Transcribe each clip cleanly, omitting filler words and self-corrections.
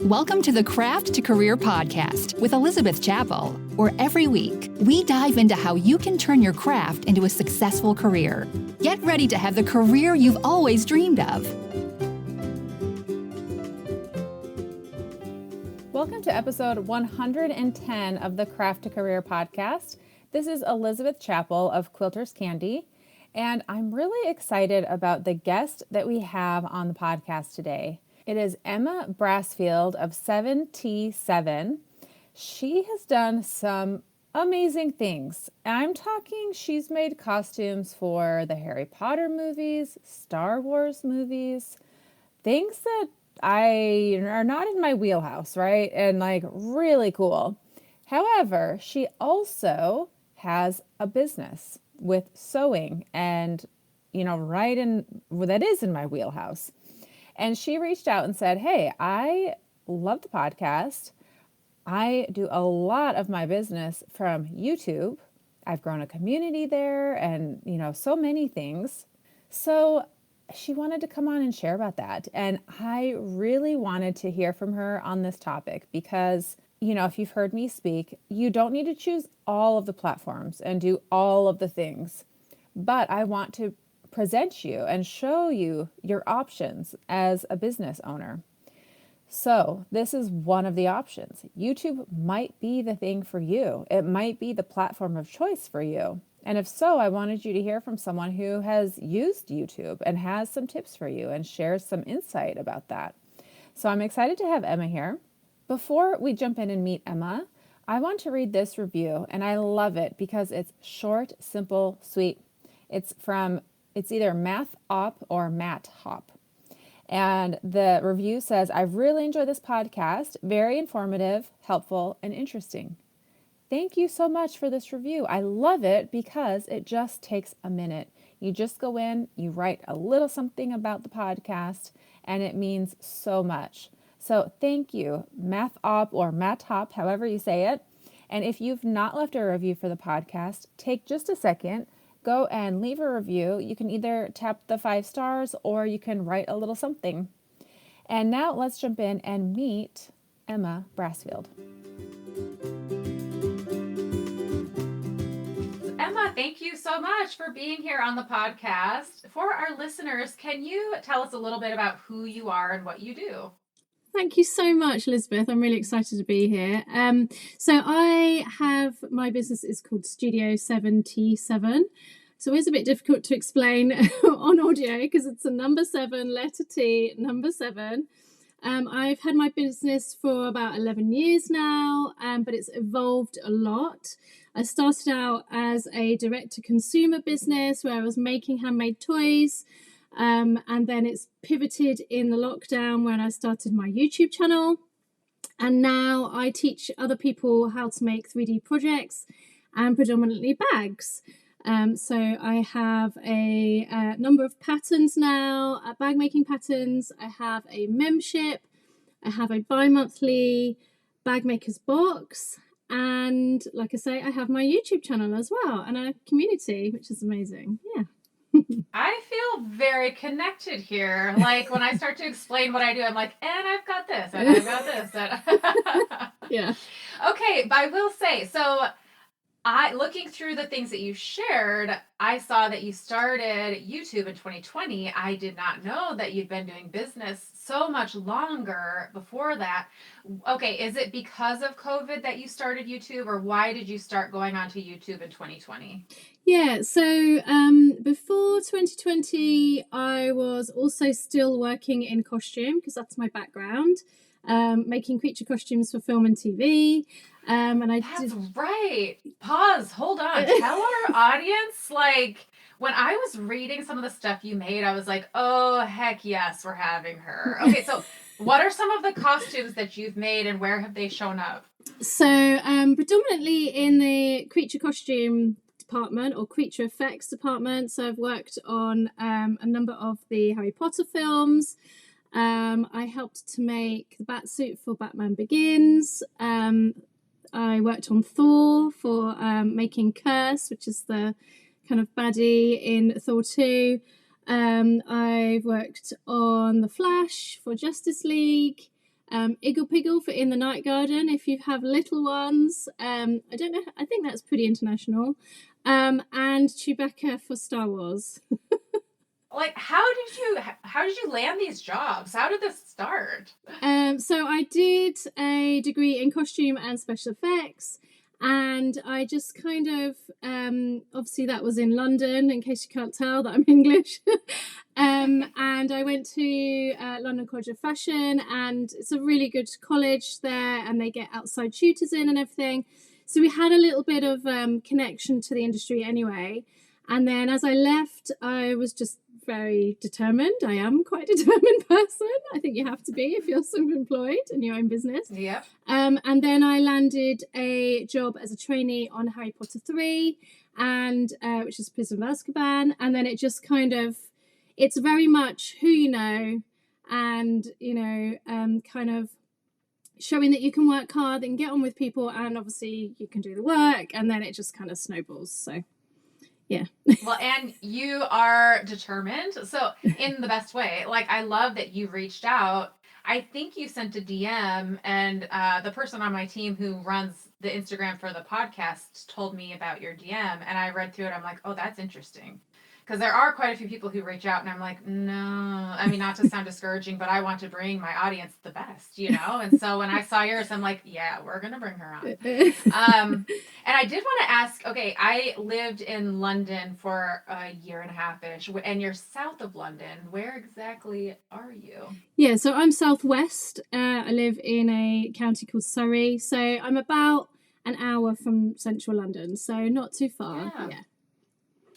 Welcome to the Craft to Career podcast with Elizabeth Chappell, where every week we dive into how you can turn your craft into a successful career. Get ready to have the career you've always dreamed of. Welcome to episode 110 of the Craft to Career podcast. This is Elizabeth Chappell of Quilters Candy, and I'm really excited about the guest that we have on the podcast today. It is Emma Brassfield of 7T7. She has done some amazing things. I'm talking she's made costumes for the Harry Potter movies, Star Wars movies, things that are not in my wheelhouse, right? And like really cool. However, she also has a business with sewing and, that is in my wheelhouse. And she reached out and said, hey, I love the podcast. I do a lot of my business from YouTube. I've grown a community there and, so many things. So she wanted to come on and share about that. And I really wanted to hear from her on this topic because, if you've heard me speak, you don't need to choose all of the platforms and do all of the things. But I want to present you and show you your options as a business owner. So this is one of the options. YouTube might be the thing for you. It might be the platform of choice for you. And if so, I wanted you to hear from someone who has used YouTube and has some tips for you and shares some insight about that. So I'm excited to have Emma here. Before we jump in and meet Emma, I want to read this review, and I love it because it's short, simple, sweet. It's either Math Op or Matt Hop. And the review says, I've really enjoyed this podcast. Very informative, helpful, and interesting. Thank you so much for this review. I love it because it just takes a minute. You just go in, you write a little something about the podcast, and it means so much. So thank you, Math Op or Matt Hop, however you say it. And if you've not left a review for the podcast, take just a second. Go and leave a review. You can either tap the 5 stars or you can write a little something. And now let's jump in and meet Emma Brassfield. Emma, thank you so much for being here on the podcast. For our listeners, can you tell us a little bit about who you are and what you do? Thank you so much, Elizabeth. I'm really excited to be here. My business is called Studio 7T7. It's always a bit difficult to explain on audio because it's a number 7, letter T, number 7. I've had my business for about 11 years now, but it's evolved a lot. I started out as a direct-to-consumer business where I was making handmade toys. And then it's pivoted in the lockdown when I started my YouTube channel. And now I teach other people how to make 3D projects and predominantly bags. So I have a number of patterns now, bag making patterns. I have a membership. I have a bi-monthly bag makers box. And like I say, I have my YouTube channel as well and a community, which is amazing. Yeah. I feel very connected here. Like when I start to explain what I do, I'm like, and I've got this, and I've got this. Yeah. Okay, but I will say, so looking through the things that you shared, I saw that you started YouTube in 2020. I did not know that you'd been doing business so much longer before that. Okay, is it because of COVID that you started YouTube, or why did you start going onto YouTube in 2020? Yeah, so before 2020, I was also still working in costume because that's my background, making creature costumes for film and TV. That's right. Pause. Hold on. Tell our audience, when I was reading some of the stuff you made, I was like, oh, heck yes, we're having her. Okay, so what are some of the costumes that you've made and where have they shown up? So predominantly in the creature costume department or creature effects department. So I've worked on a number of the Harry Potter films. I helped to make the Batsuit for Batman Begins. I worked on Thor for making Curse, which is the kind of baddie in Thor 2. I've worked on The Flash for Justice League. Iggle Piggle for In the Night Garden if you have little ones. I don't know, I think that's pretty international. And Chewbacca for Star Wars. Like, how did you land these jobs? How did this start? So I did a degree in costume and special effects, and I just kind of obviously that was in London, in case you can't tell that I'm English. And I went to London College of Fashion, and it's a really good college there, and they get outside tutors in and everything. So we had a little bit of connection to the industry anyway. And then as I left, I was just very determined. I am quite a determined person. I think you have to be if you're self-employed in your own business. Yeah. And then I landed a job as a trainee on Harry Potter 3, and which is Prisoner of Azkaban. And then it just kind of, it's very much who you know, and kind of showing that you can work hard and get on with people, and obviously you can do the work, and then it just kind of snowballs. So yeah. Well, and you are determined. So in the best way. Like, I love that you reached out. I think you sent a DM, and the person on my team who runs the Instagram for the podcast told me about your DM, and I read through it. I'm like, oh, that's interesting. Because there are quite a few people who reach out, and I'm like, no, I mean, not to sound discouraging, but I want to bring my audience the best, And so when I saw yours, I'm like, yeah, we're going to bring her on. And I did want to ask, okay, I lived in London for a year and a half-ish, and you're south of London. Where exactly are you? Yeah, so I'm southwest. I live in a county called Surrey. So I'm about an hour from central London, so not too far. Yeah.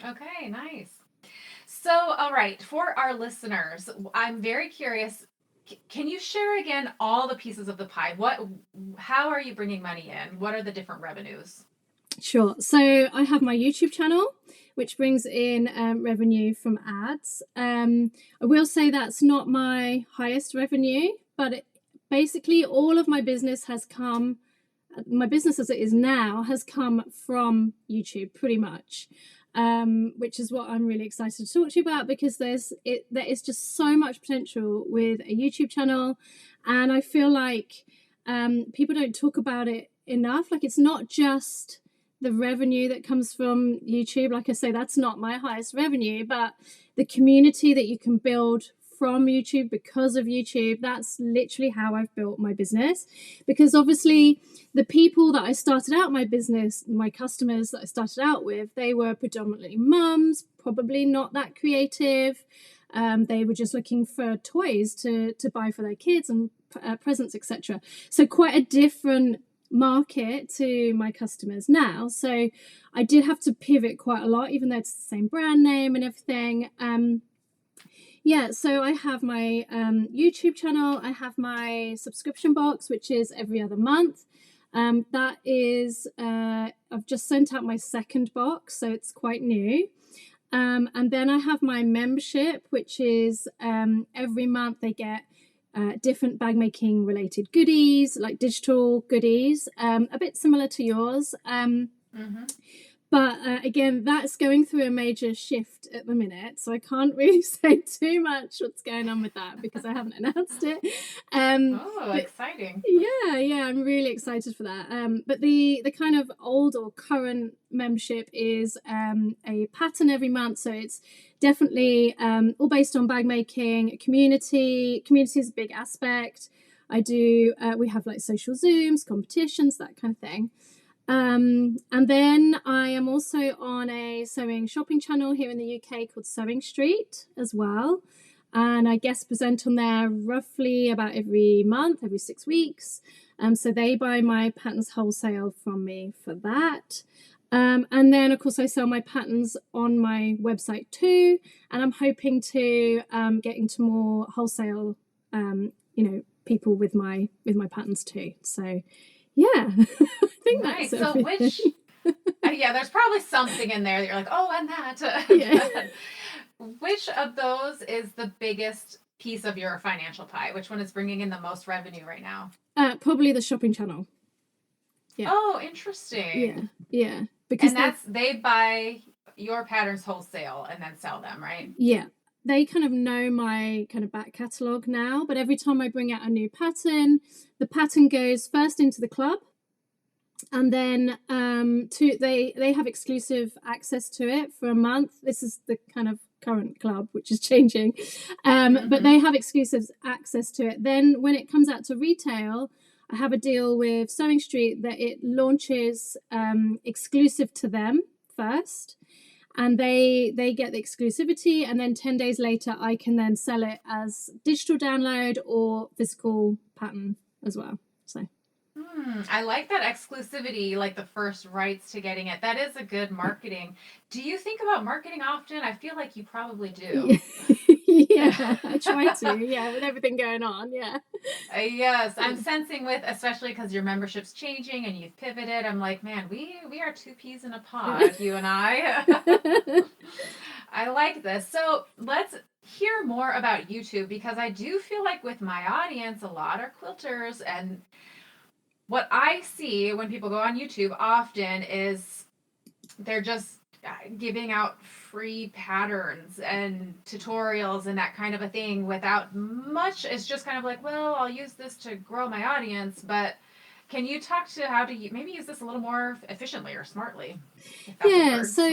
Okay, nice. So, all right, for our listeners, I'm very curious. Can you share again all the pieces of the pie? How are you bringing money in? What are the different revenues? Sure. So I have my YouTube channel, which brings in revenue from ads. I will say that's not my highest revenue, but basically all of my business has come, my business as it is now has come from YouTube pretty much. Which is what I'm really excited to talk to you about, because there is just so much potential with a YouTube channel, and I feel like people don't talk about it enough. Like, it's not just the revenue that comes from YouTube. Like I say, that's not my highest revenue, but the community that you can build from YouTube because of YouTube, that's literally how I've built my business. Because obviously the people that I started out my business, my customers that I started out with, they were predominantly mums, probably not that creative. They were just looking for toys to buy for their kids and presents, etc. So quite a different market to my customers now. So I did have to pivot quite a lot, even though it's the same brand name and everything. Yeah, so I have my YouTube channel. I have my subscription box, which is every other month. That is, I've just sent out my second box, so it's quite new. And then I have my membership, which is every month they get different bag making related goodies, like digital goodies, a bit similar to yours. But again, that's going through a major shift at the minute, so I can't really say too much what's going on with that because I haven't announced it. Exciting! Yeah, I'm really excited for that. But the kind of old or current membership is a pattern every month, so it's definitely all based on bag making. Community is a big aspect. We have like social Zooms, competitions, that kind of thing. And then I am also on a sewing shopping channel here in the UK called Sewing Street as well, and I guest present on there roughly about every month, every 6 weeks. So they buy my patterns wholesale from me for that. And then of course I sell my patterns on my website too, and I'm hoping to get into more wholesale people with my patterns too. So yeah, I think nice. That's so everything. There's probably something in there that you're like, oh, and that. Yeah. Which of those is the biggest piece of your financial pie? Which one is bringing in the most revenue right now? Probably the shopping channel. Yeah. Oh, interesting. Yeah. Because they buy your patterns wholesale and then sell them, right? Yeah. they kind of know my kind of back catalogue now, but every time I bring out a new pattern, the pattern goes first into the club, and then they have exclusive access to it for a month. This is the kind of current club, which is changing, but they have exclusive access to it. Then when it comes out to retail, I have a deal with Sewing Street that it launches exclusive to them first, and they get the exclusivity, and then 10 days later I can then sell it as digital download or physical pattern as well. So I like that exclusivity, like the first rights to getting it. That is a good marketing. Do you think about marketing often? I feel like you probably do. Yeah, I try to. Yeah, with everything going on. Yeah. Yes, I'm sensing with, especially because your membership's changing and you've pivoted. I'm like, man, we are two peas in a pod, you and I. I like this. So let's hear more about YouTube, because I do feel like with my audience, a lot are quilters, and what I see when people go on YouTube often is they're just giving out free patterns and tutorials and that kind of a thing without much. It's just kind of like, well, I'll use this to grow my audience, but can you talk to how to maybe use this a little more efficiently or smartly? Yeah, so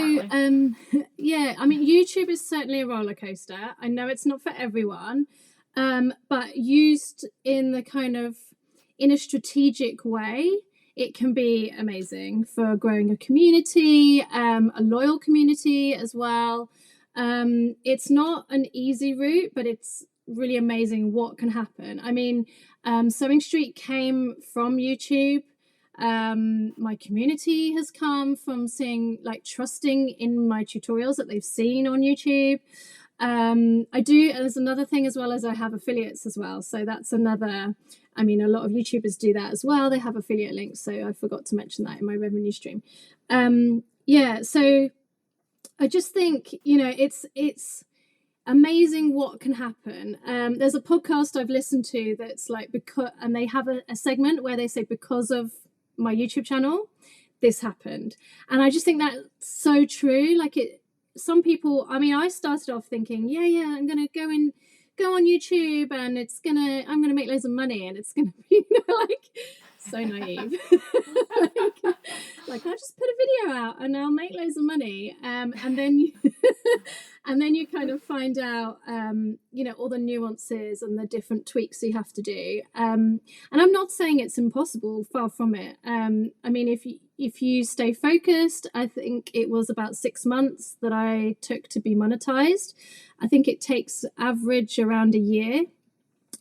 yeah, I mean, YouTube is certainly a roller coaster. I know it's not for everyone, but used in the kind of in a strategic way, it can be amazing for growing a community, a loyal community as well. It's not an easy route, but it's really amazing what can happen. I mean, Sewing Street came from YouTube. My community has come from trusting in my tutorials that they've seen on YouTube. There's another thing as well, as I have affiliates as well. So that's another, I mean, a lot of YouTubers do that as well. They have affiliate links. So I forgot to mention that in my revenue stream. So I just think, it's amazing what can happen. There's a podcast I've listened to that's like, and they have a segment where they say, because of my YouTube channel, this happened. And I just think that's so true. Some people, I mean, I started off thinking, I'm going to go on YouTube and I'm going to make loads of money, and it's going to be, so naive. I'll just put a video out and I'll make loads of money. And then you kind of find out, all the nuances and the different tweaks you have to do. And I'm not saying it's impossible, far from it. I mean, if you stay focused, I think it was about 6 months that I took to be monetized. I think it takes average around a year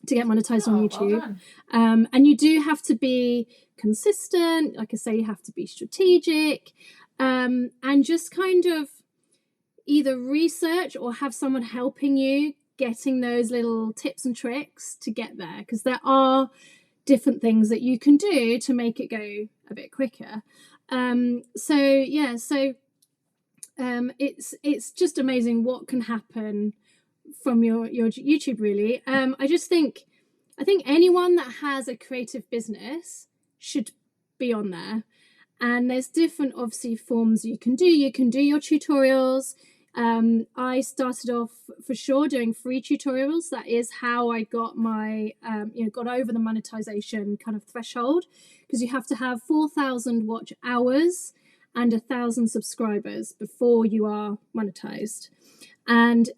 to get monetized on YouTube. Well, and you do have to be consistent. Like I say, you have to be strategic, and just kind of either research or have someone helping you getting those little tips and tricks to get there, because there are different things that you can do to make it go a bit quicker. It's just amazing what can happen from your YouTube, really. I think anyone that has a creative business should be on there, and there's different obviously forms you can do your tutorials. I started off for sure doing free tutorials. That is how I got my got over the monetization kind of threshold, because you have to have 4,000 watch hours and 1,000 subscribers before you are monetized. And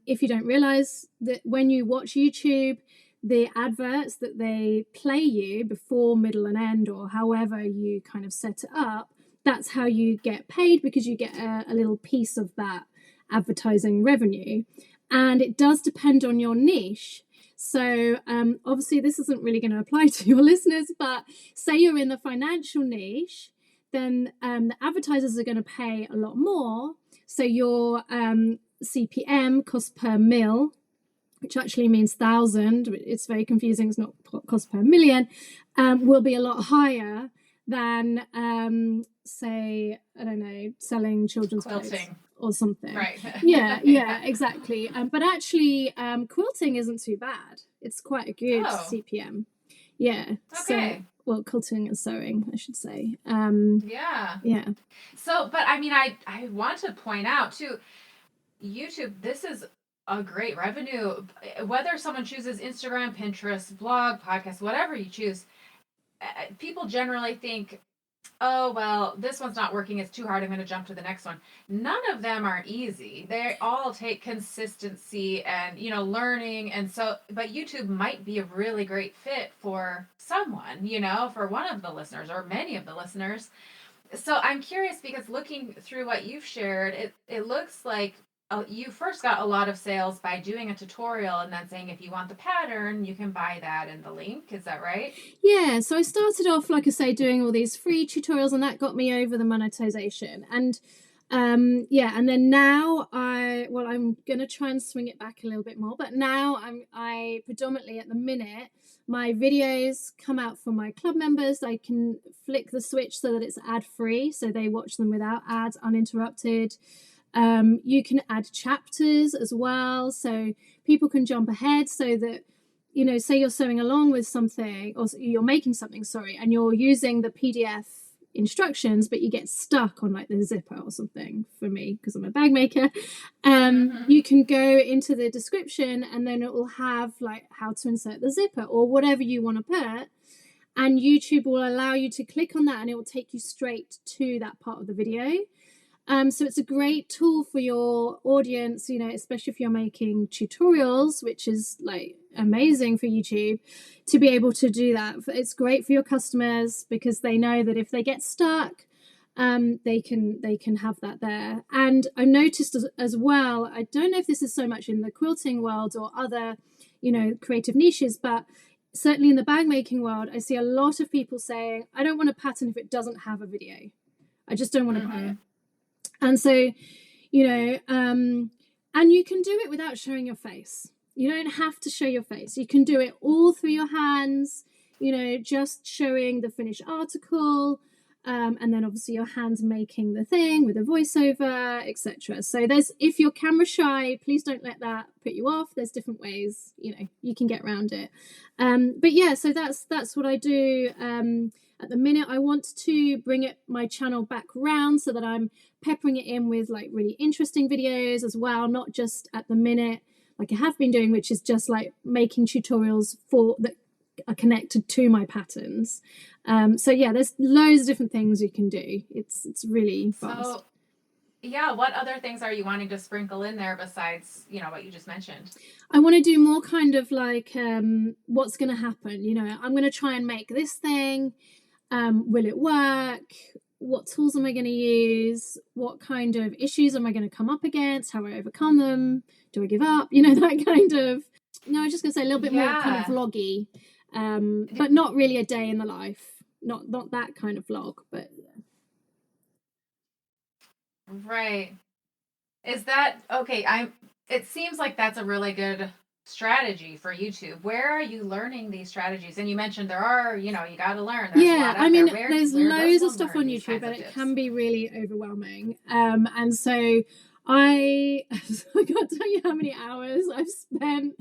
if you don't realize that when you watch YouTube, the adverts that they play you before, middle and end, or however you kind of set it up, that's how you get paid, because you get a little piece of that advertising revenue. And it does depend on your niche. So obviously this isn't really going to apply to your listeners, but say you're in the financial niche, then the advertisers are going to pay a lot more. So your CPM, cost per mil, which actually means thousand, it's very confusing, it's not cost per million, will be a lot higher than say, I don't know, selling children's clothes or something. Right. yeah, exactly. But actually quilting isn't too bad. It's quite a good CPM. Yeah. Okay. So, quilting and sewing, I should say. Yeah. So, but I mean, I want to point out too, YouTube, this is a great revenue, whether someone chooses Instagram, Pinterest, blog, podcast, whatever you choose. People generally think, oh, well, this one's not working. It's too hard. I'm going to jump to the next one. None of them are easy. They all take consistency and, learning. And so, but YouTube might be a really great fit for someone, for one of the listeners or many of the listeners. So I'm curious because looking through what you've shared, it looks like you first got a lot of sales by doing a tutorial and then saying if you want the pattern, you can buy that in the link. Is that right? Yeah, so I started off, like I say, doing all these free tutorials, and that got me over the monetization. And and then now I'm going to try and swing it back a little bit more. But now I predominantly at the minute, my videos come out for my club members. I can flick the switch so that it's ad free, so they watch them without ads, uninterrupted. You can add chapters as well, so people can jump ahead, so that say you're sewing along with something, or you're making something, and you're using the PDF instructions, but you get stuck on like the zipper or something. For me, because I'm a bag maker, you can go into the description and then it will have like how to insert the zipper or whatever you want to put, and YouTube will allow you to click on that and it will take you straight to that part of the video. So it's a great tool for your audience, especially if you're making tutorials, which is like amazing for YouTube to be able to do that. It's great for your customers because they know that if they get stuck, they can have that there. And I noticed as well, I don't know if this is so much in the quilting world or other, creative niches, but certainly in the bag making world, I see a lot of people saying, I don't want a pattern if it doesn't have a video. I just don't want to buy it. And so, and you can do it without showing your face. You don't have to show your face. You can do it all through your hands, just showing the finished article. And then obviously your hands making the thing with a voiceover, etc. So if you're camera shy, please don't let that put you off. There's different ways, you can get around it. But yeah, so that's what I do. At the minute, I want to bring my channel back round so that I'm peppering it in with like really interesting videos as well, not just at the minute like I have been doing, which is just like making tutorials that are connected to my patterns. So yeah, there's loads of different things you can do. It's really fast. So, yeah, what other things are you wanting to sprinkle in there besides, what you just mentioned? I want to do more kind of like what's going to happen. I'm going to try and make this thing. Will it work? What tools am I going to use? What kind of issues am I going to come up against? How do I overcome them? Do I give up? That kind of. No, I was just going to say a little bit more kind of vloggy, but not really a day in the life. Not that kind of vlog, but. Right. Is that okay? It seems like that's a really good strategy for YouTube. Where are you learning these strategies? And you mentioned there are, you got to learn. There's loads of stuff on YouTube, but it can be really overwhelming. And so I can't tell you how many hours I've spent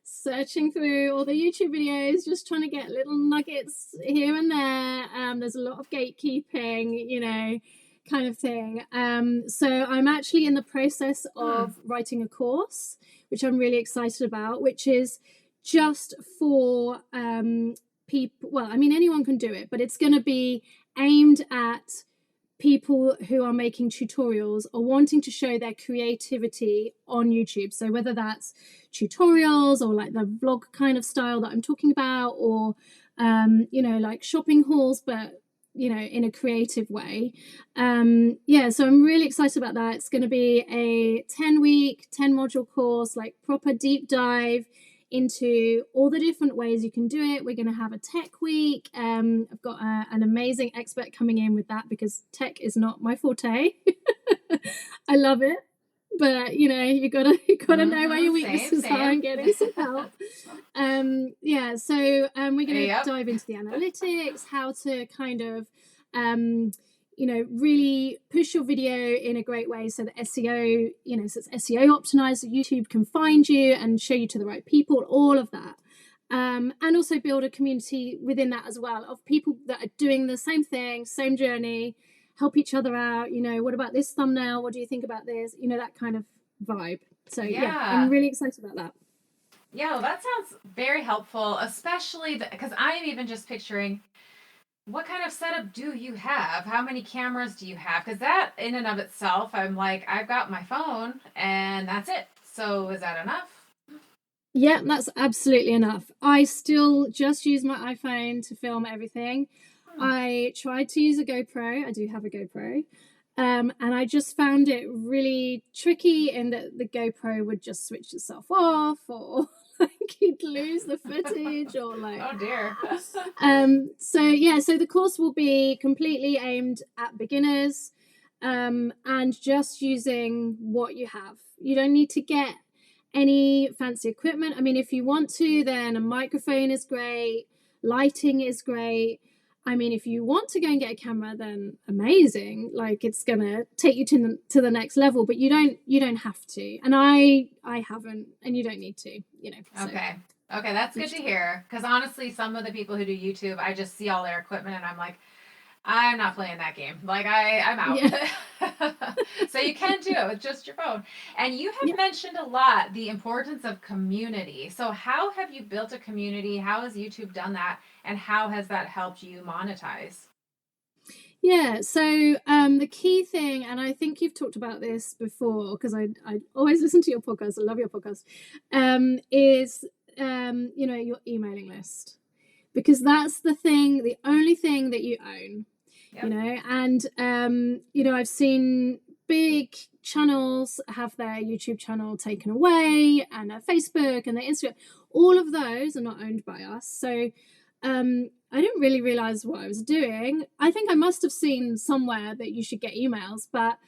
searching through all the YouTube videos, just trying to get little nuggets here and there. There's a lot of gatekeeping, kind of thing. So I'm actually in the process of writing a course, which I'm really excited about, which is just for people. Well, anyone can do it, but it's going to be aimed at people who are making tutorials or wanting to show their creativity on YouTube. So whether that's tutorials or like the vlog kind of style that I'm talking about, or like shopping hauls, but in a creative way. So I'm really excited about that. It's going to be a 10-week, 10-module course, like proper deep dive into all the different ways you can do it. We're going to have a tech week. I've got an amazing expert coming in with that because tech is not my forte. I love it, but you gotta know where your weaknesses are and getting some help. So we're gonna dive into the analytics, how to kind of really push your video in a great way so that SEO, so it's SEO optimized, so YouTube can find you and show you to the right people, all of that. And also build a community within that as well of people that are doing the same thing, same journey, help each other out. What about this thumbnail? What do you think about this? That kind of vibe. So Yeah. I'm really excited about that. Yeah, well, that sounds very helpful, especially because I am even just picturing what kind of setup do you have? How many cameras do you have? Because that in and of itself, I'm like, I've got my phone and that's it. So is that enough? Yeah, that's absolutely enough. I still just use my iPhone to film everything. I tried to use a GoPro. I do have a GoPro. And I just found it really tricky in that the GoPro would just switch itself off, or like you'd lose the footage, or like, Oh dear. so the course will be completely aimed at beginners, and just using what you have. You don't need to get any fancy equipment. I mean, if you want to, then a microphone is great, lighting is great. I mean, if you want to go and get a camera, then amazing. Like, it's gonna take you to the next level, but you don't have to. And I haven't, and you don't need to, So. Okay. Okay, that's good to hear. Because honestly, some of the people who do YouTube, I just see all their equipment and I'm like, I'm not playing that game. Like I'm out. Yeah. So you can do it with just your phone. And you have mentioned a lot the importance of community. So how have you built a community? How has YouTube done that? And how has that helped you monetize? Yeah, so the key thing, and I think you've talked about this before, because I always listen to your podcast, I love your podcast, is your emailing list, because that's the only thing that you own. Yep. And I've seen big channels have their YouTube channel taken away, and their Facebook and their Instagram. All of those are not owned by us. So I didn't really realize what I was doing. I think I must have seen somewhere that you should get emails, but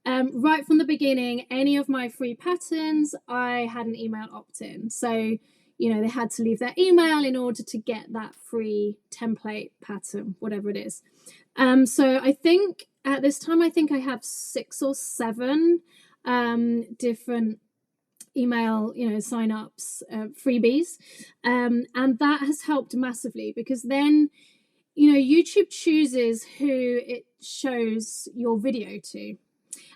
right from the beginning, any of my free patterns, I had an email opt-in. So they had to leave their email in order to get that free template pattern, whatever it is. So I think at this time, I have 6 or 7 different email, sign-ups, freebies. And that has helped massively, because then, YouTube chooses who it shows your video to.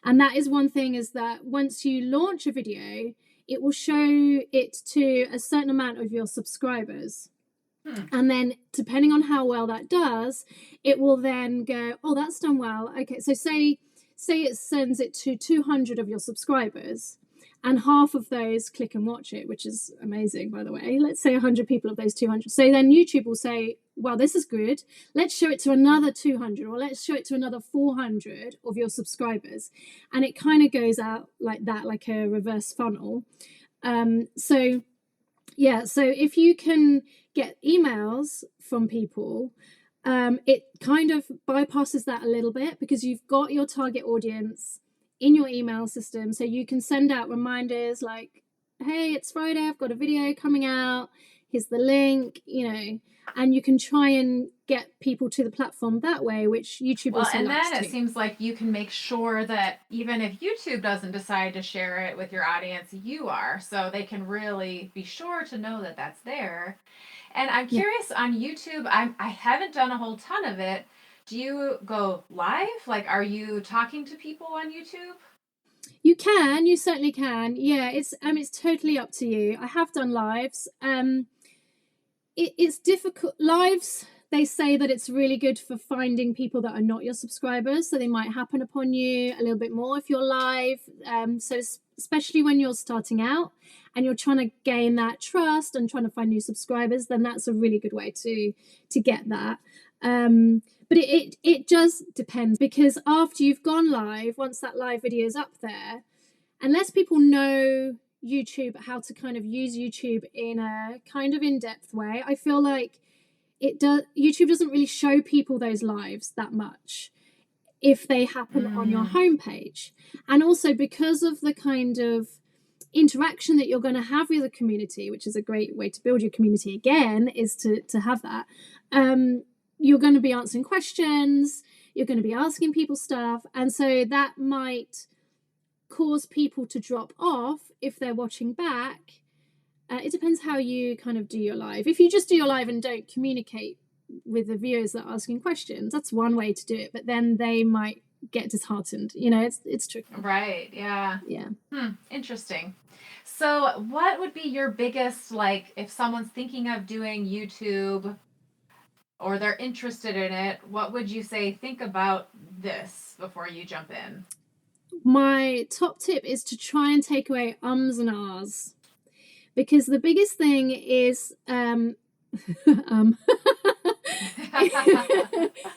And that is one thing, is that once you launch a video, it will show it to a certain amount of your subscribers. And then depending on how well that does, it will then go, oh, that's done well. Okay, so say it sends it to 200 of your subscribers, and half of those click and watch it, which is amazing, by the way. Let's say 100 people of those 200. So then YouTube will say, well, this is good. Let's show it to another 200, or let's show it to another 400 of your subscribers. And it kind of goes out like that, like a reverse funnel. So if you can get emails from people, it kind of bypasses that a little bit, because you've got your target audience in your email system. So you can send out reminders like, hey, it's Friday, I've got a video coming out, here's the link, and you can try and get people to the platform that way, which YouTube also and likes then to. It seems like you can make sure that even if YouTube doesn't decide to share it with your audience, you are, so they can really be sure to know that that's there. And I'm curious, on YouTube, I haven't done a whole ton of it. Do you go live? Like, are you talking to people on YouTube? You certainly can. Yeah, it's totally up to you. I have done lives. It's difficult. Lives, they say that it's really good for finding people that are not your subscribers, so they might happen upon you a little bit more if you're live. So especially when you're starting out and you're trying to gain that trust and trying to find new subscribers, then that's a really good way to get that. But it does depend, because after you've gone live, once that live video is up there, unless people know YouTube, how to kind of use YouTube in a kind of in-depth way, I feel like YouTube doesn't really show people those lives that much if they happen on your homepage. And also, because of the kind of interaction that you're going to have with the community, which is a great way to build your community again, is to have that. You're going to be answering questions, you're going to be asking people stuff, and so that might cause people to drop off if they're watching back. It depends how you kind of do your live. If you just do your live and don't communicate with the viewers that are asking questions, that's one way to do it, but then they might get disheartened. You know, it's tricky. Right. Yeah. Yeah. Interesting. So what would be your biggest, like, if someone's thinking of doing YouTube or they're interested in it, what would you say, think about this before you jump in? My top tip is to try and take away ums and ahs, because the biggest thing is the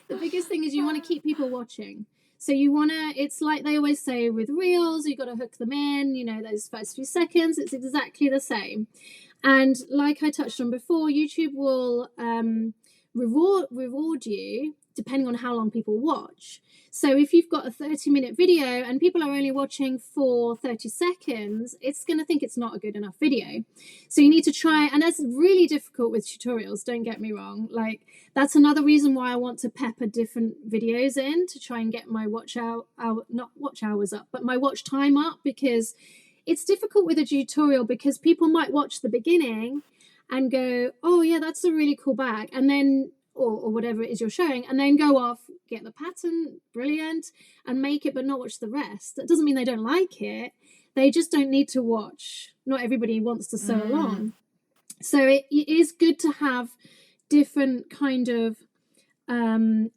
biggest thing is you want to keep people watching. So you want to, it's like they always say with reels, you got to hook them in, you know, those first few seconds, it's exactly the same. And like I touched on before, YouTube will reward you depending on how long people watch. So if you've got a 30-minute video and people are only watching for 30 seconds, it's going to think it's not a good enough video. So you need to try, and that's really difficult with tutorials, don't get me wrong. Like, that's another reason why I want to pepper different videos in to try and get my not watch hours up, but my watch time up, because it's difficult with a tutorial because people might watch the beginning and go, oh yeah, that's a really cool bag, and then or whatever it is you're showing, and then go off, get the pattern, brilliant, and make it, but not watch the rest. That doesn't mean they don't like it. They just don't need to watch. Not everybody wants to sew along. So it is good to have different kind of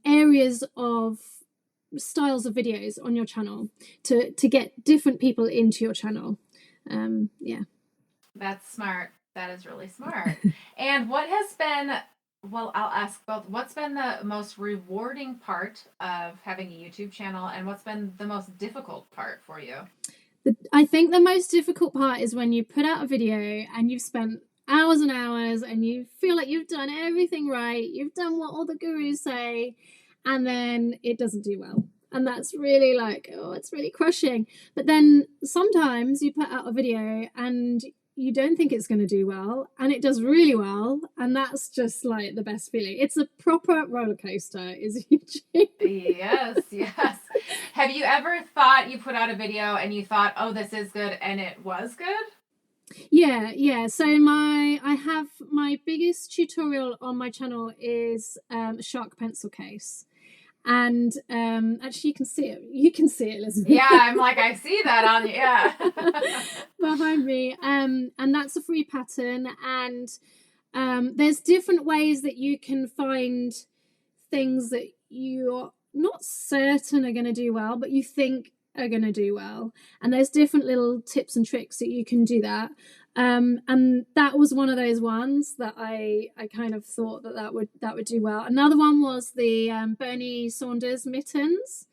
areas of styles of videos on your channel to get different people into your channel. Yeah. That's smart. That is really smart. And what has been, well, I'll ask both. What's been the most rewarding part of having a YouTube channel, and what's been the most difficult part for you? I think the most difficult part is when you put out a video and you've spent hours and hours and you feel like you've done everything right, you've done what all the gurus say, and then it doesn't do well. And that's really like, oh, it's really crushing. But then sometimes you put out a video and you don't think it's going to do well, and it does really well, and that's just like the best feeling. It's a proper roller coaster, is YouTube. Yes. Have you ever thought you put out a video and you thought, oh, this is good, and it was good? Yeah. So I have my biggest tutorial on my channel is a shark pencil case. And actually you can see it, Elizabeth. Yeah, I'm like, I see that on you. Yeah. Behind me. And that's a free pattern, and there's different ways that you can find things that you're not certain are going to do well, but you think are going to do well, and there's different little tips and tricks that you can do that. And that was one of those ones that I kind of thought that would do well. Another one was the Bernie Saunders mittens.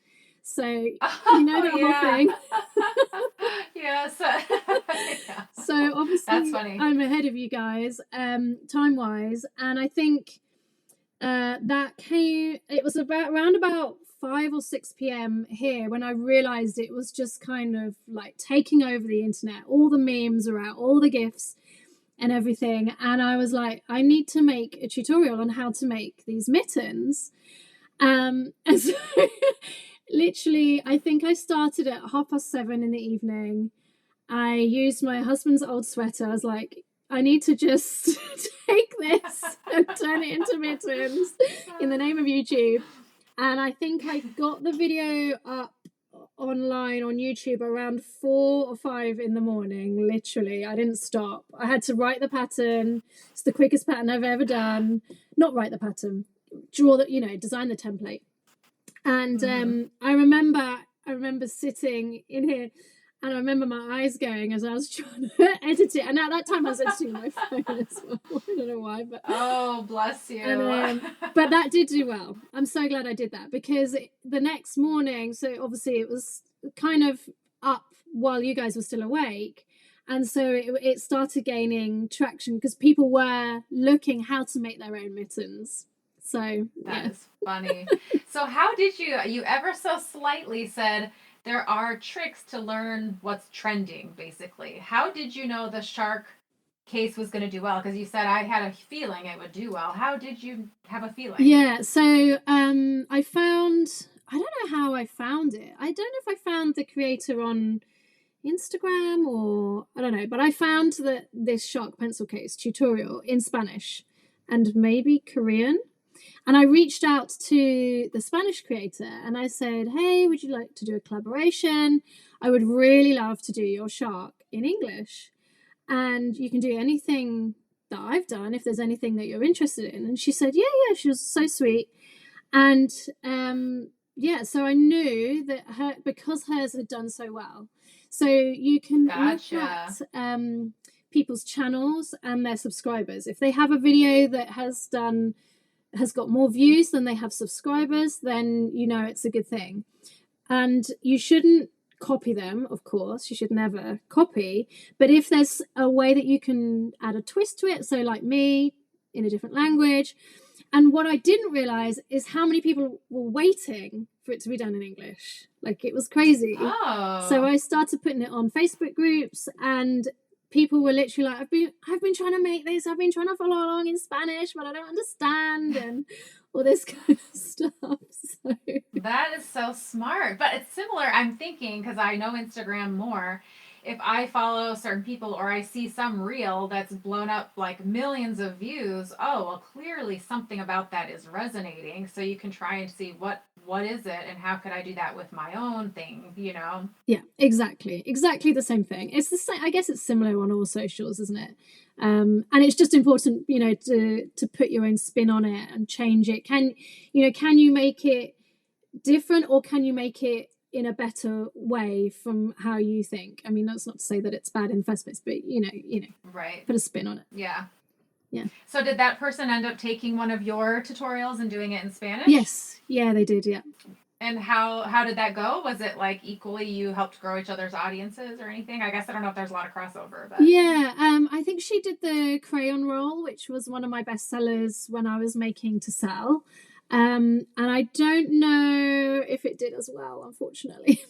So you know the whole thing. Yes. Yeah. So obviously that's funny. I'm ahead of you guys time wise, and I think it was around about 5 or 6 p.m. here when I realized it was just kind of like taking over the internet. All the memes are out, all the GIFs and everything. And I was like, I need to make a tutorial on how to make these mittens. And so literally, I think I started at 7:30 in the evening. I used my husband's old sweater. I was like, I need to just take this and turn it into mittens in the name of YouTube. And I think I got the video up online on YouTube around 4 or 5 in the morning. Literally, I didn't stop. I had to write the pattern. It's the quickest pattern I've ever done. Not write the pattern, design the template. And I remember sitting in here, and I remember my eyes going as I was trying to edit it. And at that time, I was editing my phone as well. I don't know why, but oh, bless you. But that did do well. I'm so glad I did that, because the next morning, so obviously it was kind of up while you guys were still awake, and so it started gaining traction because people were looking how to make their own mittens. So that is funny. So how did you ever so slightly said, there are tricks to learn what's trending, basically. How did you know the shark case was going to do well? Because you said I had a feeling it would do well. How did you have a feeling? Yeah, so I don't know how I found it. I don't know if I found the creator on Instagram or I don't know, but I found this shark pencil case tutorial in Spanish and maybe Korean. And I reached out to the Spanish creator and I said, hey, would you like to do a collaboration? I would really love to do your shark in English. And you can do anything that I've done if there's anything that you're interested in. And she said, yeah, she was so sweet. And so I knew that because hers had done so well. So you can look at people's channels and their subscribers. If they have a video that has got more views than they have subscribers, then it's a good thing. And you shouldn't copy them, of course. You should never copy. But if there's a way that you can add a twist to it, so like me in a different language. And what I didn't realize is how many people were waiting for it to be done in English. Like, it was crazy. Oh. So I started putting it on Facebook groups, and people were literally like, I've been trying to make this. I've been trying to follow along in Spanish, but I don't understand, and all this kind of stuff. So that is so smart. But it's similar, I'm thinking, because I know Instagram more. If I follow certain people or I see some reel that's blown up like millions of views, clearly something about that is resonating. So you can try and see what is it and how could I do that with my own thing, Yeah, exactly the same thing. It's the same. I guess it's similar on all socials, isn't it? And it's just important, to put your own spin on it and change it. Can you make it different, or can you make it in a better way from how you think? I mean, that's not to say that it's bad in the first place, but right, put a spin on it. Yeah. So did that person end up taking one of your tutorials and doing it in Spanish? Yes, yeah, they did. Yeah. And how did that go? Was it like equally you helped grow each other's audiences or anything? I guess I don't know if there's a lot of crossover, but I think she did the crayon roll, which was one of my best sellers when I was making to sell. And I don't know if it did as well, unfortunately.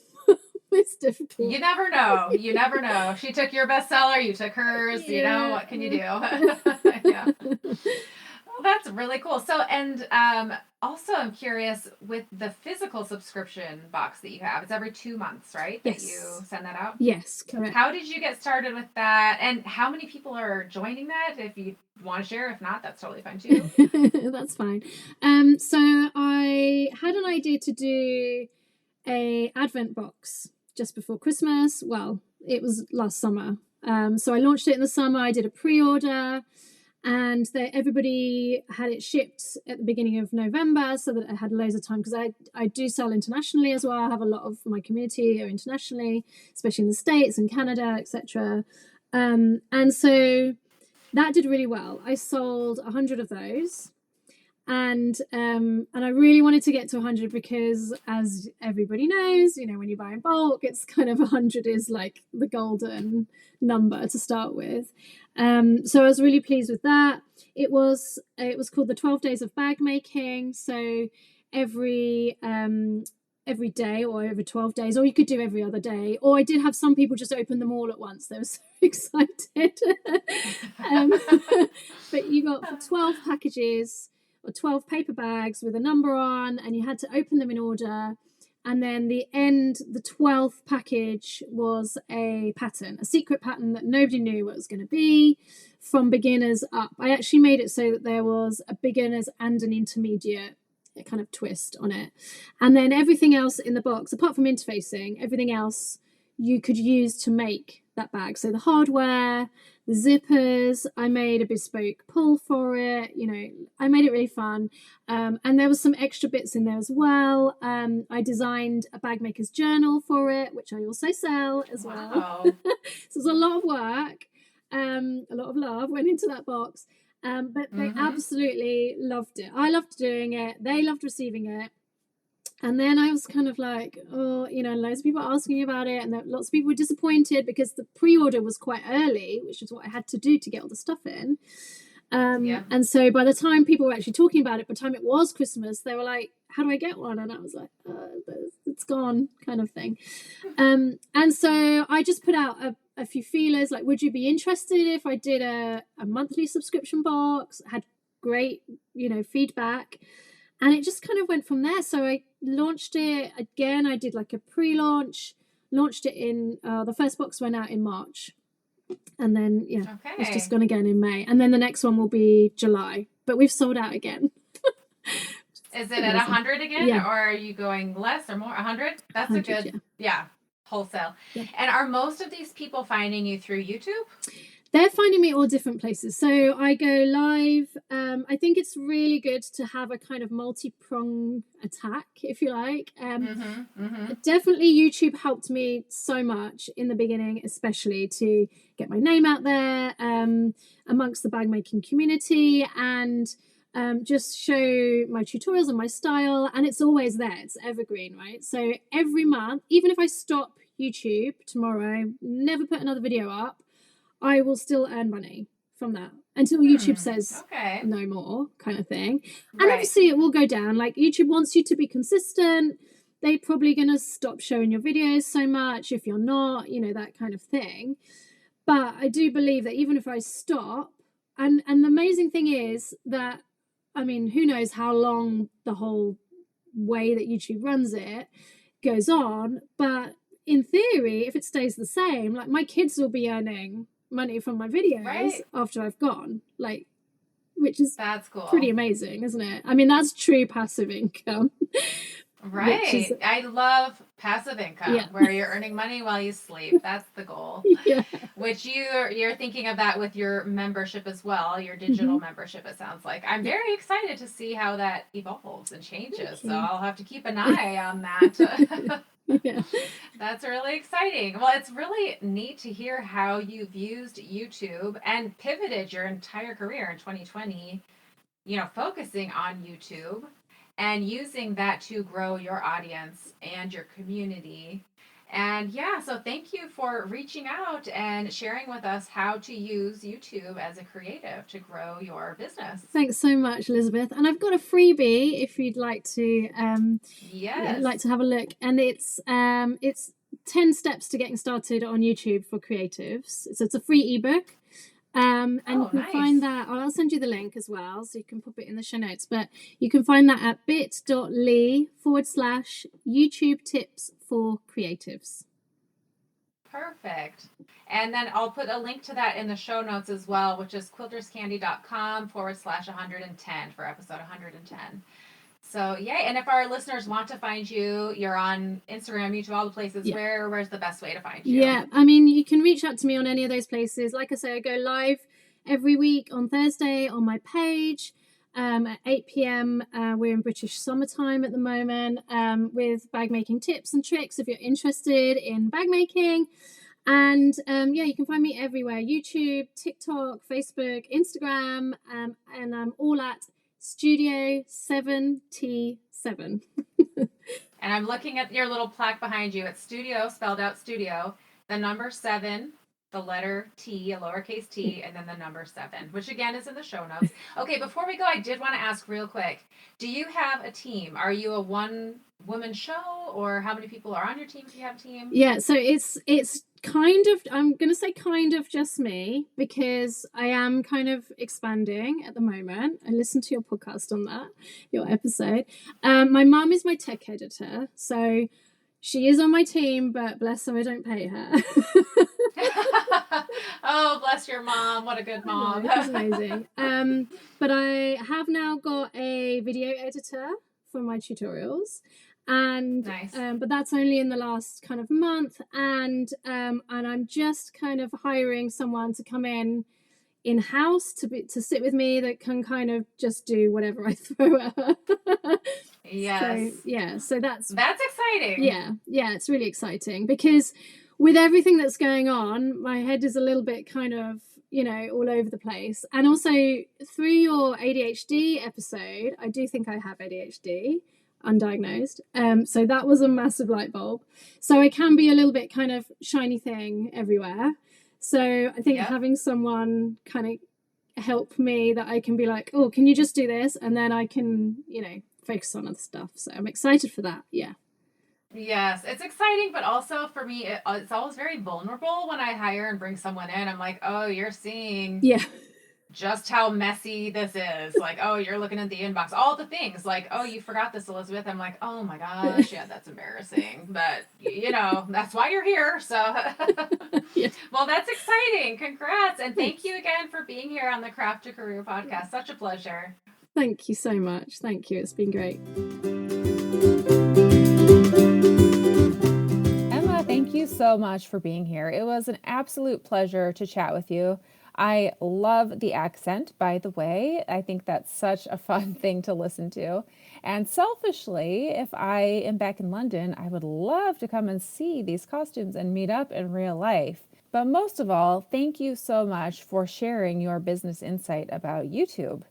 It's difficult. You never know. She took your bestseller, you took hers. Yeah. What can you do? Yeah. Well, that's really cool. So, and also I'm curious, with the physical subscription box that you have, it's every 2 months, right? Yes. That you send that out? Yes, correct. How did you get started with that? And how many people are joining that? If you want to share, if not, that's totally fine too. That's fine. So I had an idea to do a Advent box just before Christmas. Well, it was last summer. So I launched it in the summer. I did a pre-order, and everybody had it shipped at the beginning of November, so that I had loads of time, because I do sell internationally as well. I have a lot of my community are internationally, especially in the States and Canada, etc. And so that did really well. I sold 100 of those. And I really wanted to get to 100 because, as everybody knows, when you buy in bulk, it's kind of 100 is like the golden number to start with. So I was really pleased with that. It was called the 12 days of bag making. So every day, or every 12 days, or you could do every other day. Or I did have some people just open them all at once. They were so excited. But you got for 12 packages, or 12 paper bags with a number on, and you had to open them in order. And then the 12th package was a pattern, a secret pattern that nobody knew what it was going to be, from beginners up. I actually made it so that there was a beginners and an intermediate kind of twist on it. And then everything else in the box, apart from interfacing, everything else you could use to make that bag. So the hardware, the zippers, I made a bespoke pull for it. I made it really fun. And there was some extra bits in there as well. I designed a bag maker's journal for it, which I also sell as well. So it's a lot of work. A lot of love went into that box. But they absolutely loved it. I loved doing it. They loved receiving it. And then I was kind of like, loads of people asking me about it, and lots of people were disappointed because the pre-order was quite early, which is what I had to do to get all the stuff in. And so by the time people were actually talking about it, by the time it was Christmas, they were like, how do I get one? And I was like, it's gone, kind of thing. And so I just put out a few feelers, like, would you be interested if I did a monthly subscription box? I had great, feedback. And it just kind of went from there. So I launched it again. I did like a pre-launch, launched it in, the first box went out in March. And then, it's just gone again in May. And then the next one will be July. But we've sold out again. Is it at 100 again, Yeah. or are you going less or more? 100? That's 100, a good, yeah, wholesale. Yeah. And are most of these people finding you through YouTube? They're finding me all different places. So I go live. I think it's really good to have a kind of multi-prong attack, if you like. Definitely YouTube helped me so much in the beginning, especially to get my name out there amongst the bag making community, and just show my tutorials and my style. And it's always there. It's evergreen, right? So every month, even if I stop YouTube tomorrow, never put another video up, I will still earn money from that until YouTube says no more, kind of thing. And obviously it will go down. Like, YouTube wants you to be consistent. They're probably going to stop showing your videos so much if you're not, you know, that kind of thing. But I do believe that even if I stop, and the amazing thing is that, I mean, who knows how long the whole way that YouTube runs it goes on, but in theory, if it stays the same, like, my kids will be earning money from my videos after I've gone, like, which is that's cool. Pretty amazing, isn't it? I mean, that's true passive income. Right. I love passive income where you're earning money while you sleep. That's the goal. Which you're thinking of that with your membership as well, your digital membership, it sounds like. I'm very excited to see how that evolves and changes. So I'll have to keep an eye on that. That's really exciting. Well, it's really neat to hear how you've used YouTube and pivoted your entire career in 2020, you know, focusing on YouTube and using that to grow your audience and your community. And so thank you for reaching out and sharing with us how to use YouTube as a creative to grow your business. Thanks so much, Elizabeth. And I've got a freebie if you'd like to like to have a look. And it's 10 steps to getting started on YouTube for creatives. So it's a free ebook. And you can find that, I'll send you the link as well, so you can pop it in the show notes, but you can find that at bit.ly/YouTube tips for creatives. Perfect. And then I'll put a link to that in the show notes as well, which is quilterscandy.com/110 for episode 110. So, yay. And if our listeners want to find you, you're on Instagram, YouTube, all the places. Where's the best way to find you? Yeah, I mean, you can reach out to me on any of those places. Like I say, I go live every week on Thursday on my page at 8 p.m. We're in British summertime at the moment with bag making tips and tricks if you're interested in bag making. And you can find me everywhere: YouTube, TikTok, Facebook, Instagram, and I'm all at Studio 7T7. And I'm looking at your little plaque behind you. It's studio, spelled out studio, the number 7, the letter T, a lowercase t, and then the number 7, which again is in the show notes. Okay, before we go, I did want to ask real quick, do you have a team? Are you a one-woman show, or how many people are on your team if you have a team? Yeah, so it's kind of, I'm going to say kind of just me, because I am kind of expanding at the moment. I listened to your podcast on that, your episode. My mum is my tech editor, so she is on my team, but bless her, I don't pay her. Oh, bless your mom. What a good mom. She's amazing. But I have now got a video editor for my tutorials. And but that's only in the last kind of month, and I'm just kind of hiring someone to come in-house to sit with me that can kind of just do whatever I throw at her. So that's exciting. Yeah, it's really exciting, because with everything that's going on, my head is a little bit kind of, you know, all over the place. And also through your ADHD episode, I do think I have ADHD, undiagnosed. So that was a massive light bulb. So I can be a little bit kind of shiny thing everywhere. So I think having someone kind of help me, that I can be like, oh, can you just do this? And then I can, you know, focus on other stuff. So I'm excited for that. Yeah. Yes, it's exciting, but also for me, it's always very vulnerable when I hire and bring someone in. I'm like, oh, you're seeing just how messy this is. Like, oh, you're looking at the inbox, all the things. Like, oh, you forgot this, Elizabeth. I'm like, oh my gosh, yeah, that's embarrassing. But, you know, that's why you're here. So, well, that's exciting. Congrats. And thank you again for being here on the Craft to Career podcast. Such a pleasure. Thank you so much. Thank you. It's been great. Emma, thank you so much for being here. It was an absolute pleasure to chat with you. I love the accent, by the way. I think that's such a fun thing to listen to. And selfishly, if I am back in London, I would love to come and see these costumes and meet up in real life. But most of all, thank you so much for sharing your business insight about YouTube.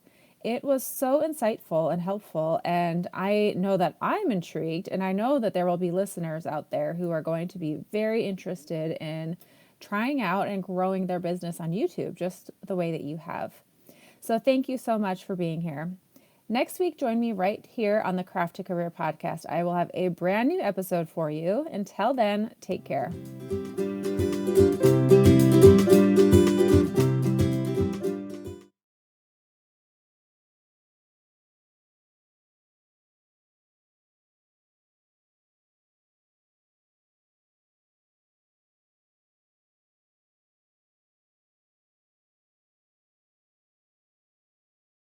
It was so insightful and helpful, and I know that I'm intrigued, and I know that there will be listeners out there who are going to be very interested in trying out and growing their business on YouTube, just the way that you have. So thank you so much for being here. Next week, join me right here on the Craft to Career podcast. I will have a brand new episode for you. Until then, take care.